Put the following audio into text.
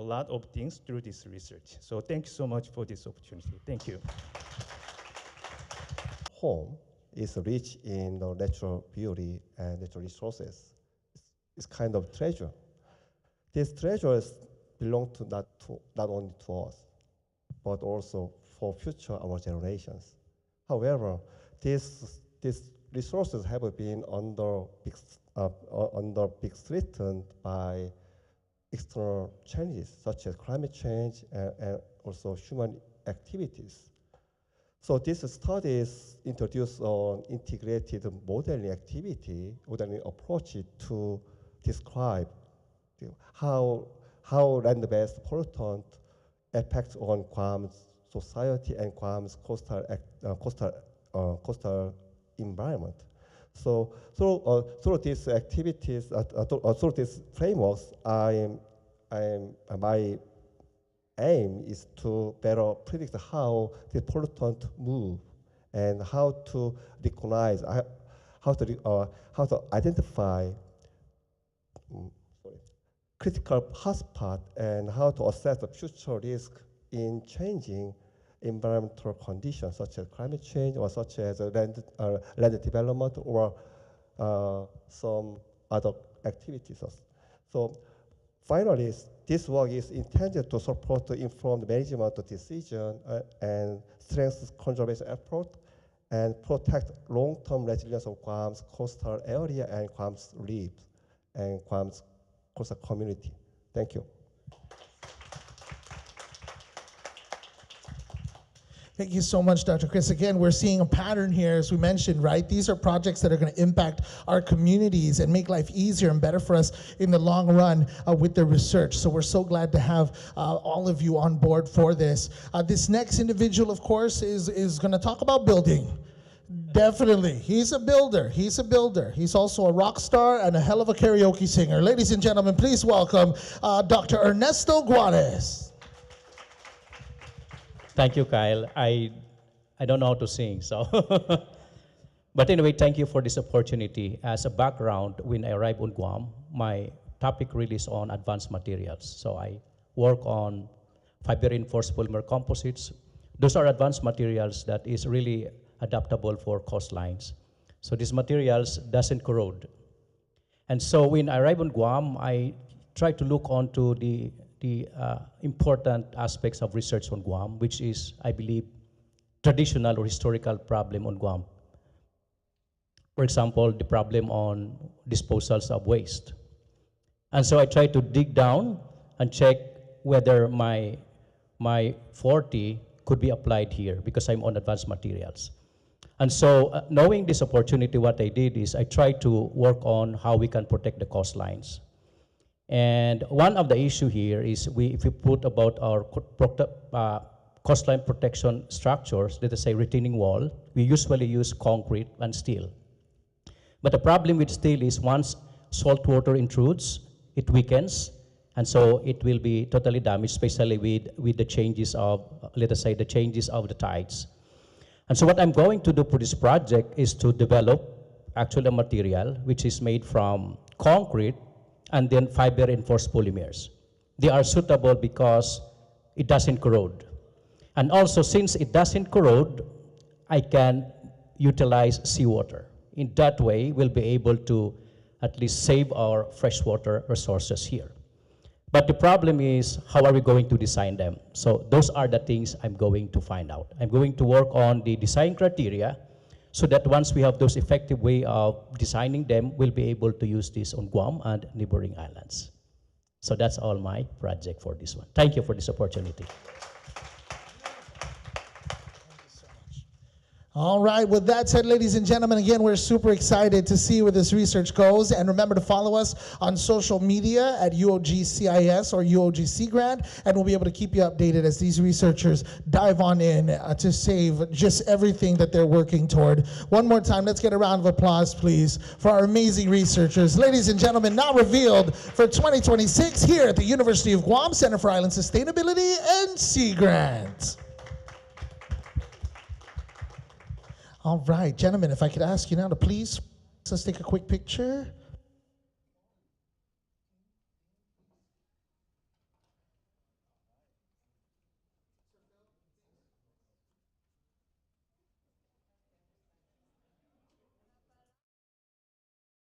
lot of things through this research. So thank you so much for this opportunity. Thank you. Home is rich in the natural beauty and natural resources. It's kind of treasure. These treasures belong to not only to us, but also for future our generations. However, these resources have been under big threatened by external challenges such as climate change and also human activities. So this studies introduce an integrated modeling approach to describe how land-based pollutant affects on Guam's society and Guam's coastal environment. So through these activities, through these frameworks, my aim is to better predict how the pollutant move and how to recognize, how to identify critical hotspot and how to assess the future risk in changing environmental conditions such as climate change or such as land development or some other activities. So finally, this work is intended to support the informed management decision and strengthen conservation effort and protect long-term resilience of Guam's coastal area and Guam's reefs and Guam's coastal community. Thank you. Thank you so much, Dr. Chris. Again, we're seeing a pattern here, as we mentioned, right? These are projects that are going to impact our communities and make life easier and better for us in the long run with the research. So we're so glad to have all of you on board for this. This next individual, of course, is going to talk about building. Definitely. He's a builder. He's a builder. He's also a rock star and a hell of a karaoke singer. Ladies and gentlemen, please welcome Dr. Ernesto Juarez. Thank you, Kyle. I don't know how to sing, so. But anyway, thank you for this opportunity. As a background, when I arrived on Guam, my topic really is on advanced materials. So I work on fiber-reinforced polymer composites. Those are advanced materials that is really adaptable for coastlines. So these materials doesn't corrode. And so when I arrived on Guam, I try to look onto the important aspects of research on Guam, which is, I believe, traditional or historical problem on Guam. For example, the problem on disposals of waste. And so I try to dig down and check whether my 40 could be applied here because I'm on advanced materials. And so knowing this opportunity, what I did is I tried to work on how we can protect the coastlines. And one of the issue here is if we put about our coastline protection structures, let us say retaining wall, we usually use concrete and steel. But the problem with steel is once salt water intrudes, it weakens, and so it will be totally damaged, especially with the changes of, let us say, the changes of the tides. And so what I'm going to do for this project is to develop actually a material which is made from concrete and then fiber-reinforced polymers. They are suitable because it doesn't corrode. And also, since it doesn't corrode, I can utilize seawater. In that way, we'll be able to at least save our freshwater resources here. But the problem is, how are we going to design them? So those are the things I'm going to find out. I'm going to work on the design criteria so that once we have those effective way of designing them, we'll be able to use this on Guam and neighboring islands. So that's all my project for this one. Thank you for this opportunity. All right, with that said, ladies and gentlemen, again, we're super excited to see where this research goes. And remember to follow us on social media at UOG-CIS or UOG Grant, and we'll be able to keep you updated as these researchers dive on in to save just everything that they're working toward. One more time, let's get a round of applause, please, for our amazing researchers. Ladies and gentlemen, now revealed for 2026 here at the University of Guam Center for Island Sustainability and Sea Grant. All right, gentlemen, if I could ask you now to please, let's take a quick picture.